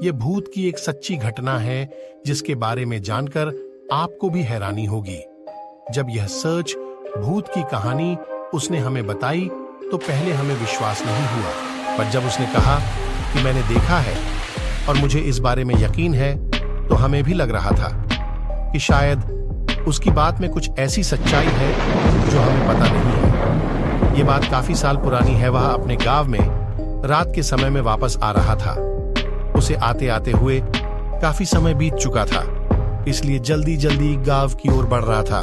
ये भूत की एक सच्ची घटना है जिसके बारे में जानकर आपको भी हैरानी होगी। जब यह सर्च भूत की कहानी उसने हमें बताई तो पहले हमें विश्वास नहीं हुआ, पर जब उसने कहा कि मैंने देखा है और मुझे इस बारे में यकीन है, तो हमें भी लग रहा था कि शायद उसकी बात में कुछ ऐसी सच्चाई है जो हमें पता नहीं है। ये बात काफी साल पुरानी है। वह अपने गांव में रात के समय में वापस आ रहा था। उसे आते आते हुए काफी समय बीत चुका था, इसलिए जल्दी जल्दी गांव की ओर बढ़ रहा था।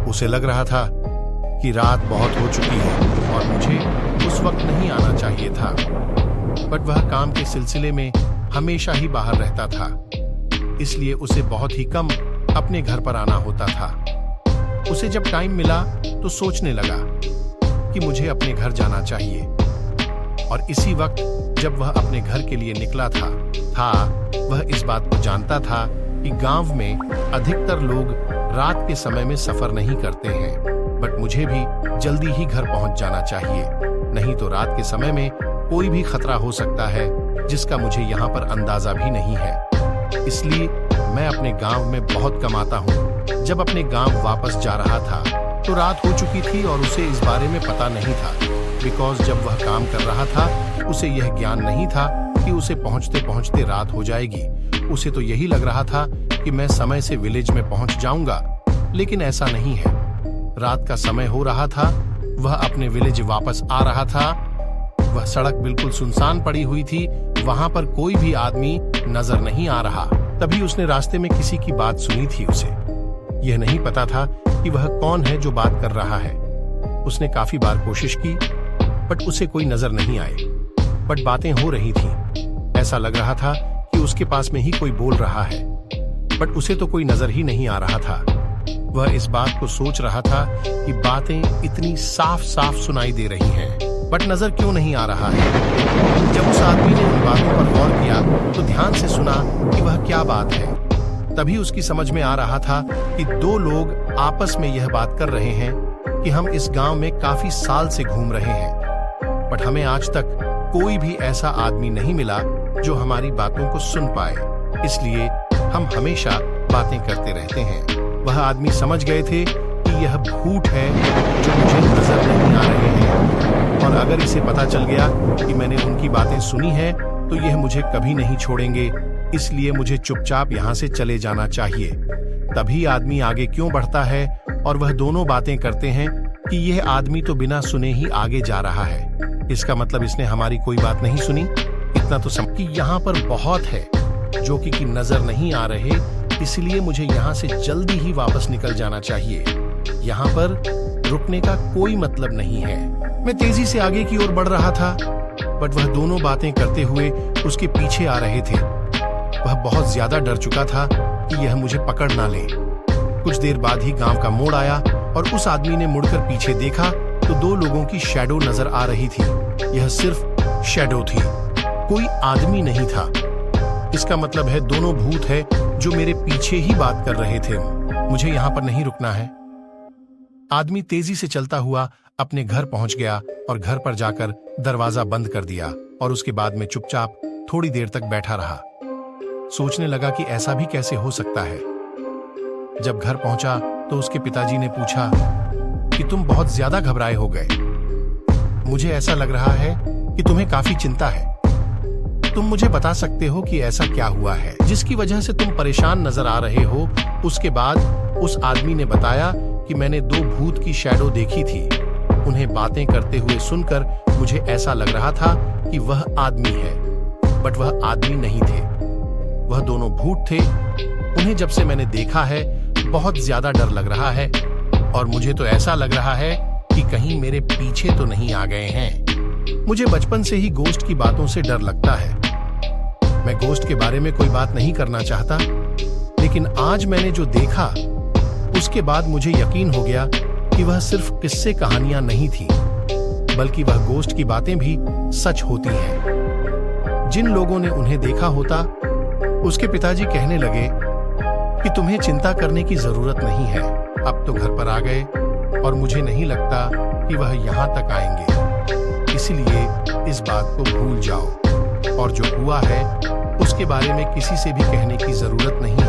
उसे लग रहा था कि रात बहुत हो चुकी है और मुझे उस वक्त नहीं आना चाहिए था, बट वह काम के सिलसिले में हमेशा ही बाहर रहता था, इसलिए उसे बहुत ही कम अपने घर पर आना होता था। उसे जब टाइम मिला तो सोचने लगा कि मुझे अपने घर जाना चाहिए, और इसी वक्त जब वह अपने घर के लिए निकला था वह इस बात को जानता था कि गांव में अधिकतर लोग रात के समय में सफर नहीं करते हैं, बट मुझे भी जल्दी ही घर पहुंच जाना चाहिए, नहीं तो रात के समय में कोई भी खतरा हो सकता है जिसका मुझे यहाँ पर अंदाजा भी नहीं है। इसलिए मैं अपने गांव में बहुत कम आता हूँ। जब अपने गांव वापस जा रहा था तो रात हो चुकी थी और उसे इस बारे में पता नहीं था, बिकॉज जब वह काम कर रहा था उसे यह ज्ञान नहीं था कि उसे पहुंचते पहुंचते रात हो जाएगी। उसे तो यही लग रहा था कि मैं समय से विलेज में पहुंच जाऊंगा, लेकिन ऐसा नहीं है। रात का समय हो रहा था, वह अपने विलेज वापस आ रहा था। वह सड़क बिल्कुल सुनसान पड़ी हुई थी, वहां पर कोई भी आदमी नजर नहीं आ रहा। तभी उसने रास्ते में किसी की बात सुनी थी। उसे यह नहीं पता था कि वह कौन है जो बात कर रहा है। उसने काफी बार कोशिश की, बट उसे कोई नजर नहीं आए, बट बातें हो रही थी। ऐसा लग रहा था कि उसके पास में ही कोई बोल रहा है, बट उसे तो कोई नजर ही नहीं आ रहा था। वह इस बात को सोच रहा था कि बातें इतनी साफ साफ सुनाई दे रही हैं, बट नजर क्यों नहीं आ रहा है। जब उस आदमी ने उन बातों पर गौर किया तो ध्यान से सुना कि वह क्या बात है। तभी उसकी समझ में आ रहा था कि दो लोग आपस में यह बात कर रहे हैं कि हम इस गांव में काफी साल से घूम रहे हैं, बट हमें आज तक कोई भी ऐसा आदमी नहीं मिला जो हमारी बातों को सुन पाए, इसलिए हम हमेशा बातें करते रहते हैं। वह आदमी समझ गए थे कि यह भूत है जो मुझे नजर नहीं आ रहे हैं, और अगर इसे पता चल गया कि मैंने उनकी बातें सुनी हैं तो यह मुझे कभी नहीं छोड़ेंगे, इसलिए मुझे चुपचाप यहाँ से चले जाना चाहिए। तभी आदमी आगे क्यों बढ़ता है और वह दोनों बातें करते हैं कि यह आदमी तो बिना सुने ही आगे जा रहा है। इसका मतलब इसने हमारी कोई बात नहीं सुनी। इतना तो समझ कि यहाँ पर बहुत है जो कि नजर नहीं आ रहे, इसलिए मुझे यहाँ से जल्दी ही वापस निकल जाना चाहिए। यहाँ पर रुकने का कोई मतलब नहीं है। मैं तेजी से आगे की ओर बढ़ रहा था, बट वह दोनों बातें करते हुए उसके पीछे आ रहे थे। वह बहुत ज्यादा डर चुका था कि यह मुझे पकड़ ना ले। कुछ देर बाद ही गांव का मोड़ आया और उस आदमी ने मुड़कर पीछे देखा तो दो लोगों की शैडो नजर आ रही थी। यह सिर्फ शैडो थी, कोई आदमी नहीं था। इसका मतलब है दोनों भूत है जो मेरे पीछे ही बात कर रहे थे। मुझे यहाँ पर नहीं रुकना है। आदमी तेजी से चलता हुआ अपने घर पहुंच गया और घर पर जाकर दरवाजा बंद कर दिया, और उसके बाद में चुपचाप थोड़ी देर तक बैठा रहा। सोचने लगा कि ऐसा भी कैसे हो सकता है। जब घर पहुंचा तो उसके पिताजी ने पूछा कि तुम बहुत ज्यादा घबराए हो गए। मुझे ऐसा लग रहा है कि तुम्हें काफी चिंता है। तुम मुझे बता सकते हो कि ऐसा क्या हुआ है जिसकी वजह से तुम परेशान नजर आ रहे हो। उसके बाद उस आदमी ने बताया कि मैंने दो भूत की शैडो देखी थी। उन्हें बातें करते हुए सुनकर मुझे ऐसा लग रहा था कि वह आदमी है, बट वह आदमी नहीं थे। वह दोनों भूत थे। उन्हें जब से मैंने देखा है बहुत ज्यादा डर लग रहा है, और मुझे तो ऐसा लग रहा है कि कहीं मेरे पीछे तो नहीं आ गए हैं। मुझे बचपन से ही गोश्त की बातों से डर लगता है। मैं गोश्त के बारे में कोई बात नहीं करना चाहता, लेकिन आज मैंने जो देखा उसके बाद मुझे यकीन हो गया कि वह सिर्फ किस्से कहानियां नहीं थी, बल्कि वह गोश्त की बातें भी सच होती हैं। जिन लोगों ने उन्हें देखा होता, उसके पिताजी कहने लगे कि तुम्हें चिंता करने की जरूरत नहीं है, अब तो घर पर आ गए और मुझे नहीं लगता कि वह यहाँ तक आएंगे, इसलिए इस बात को भूल जाओ और जो हुआ है उसके बारे में किसी से भी कहने की जरूरत नहीं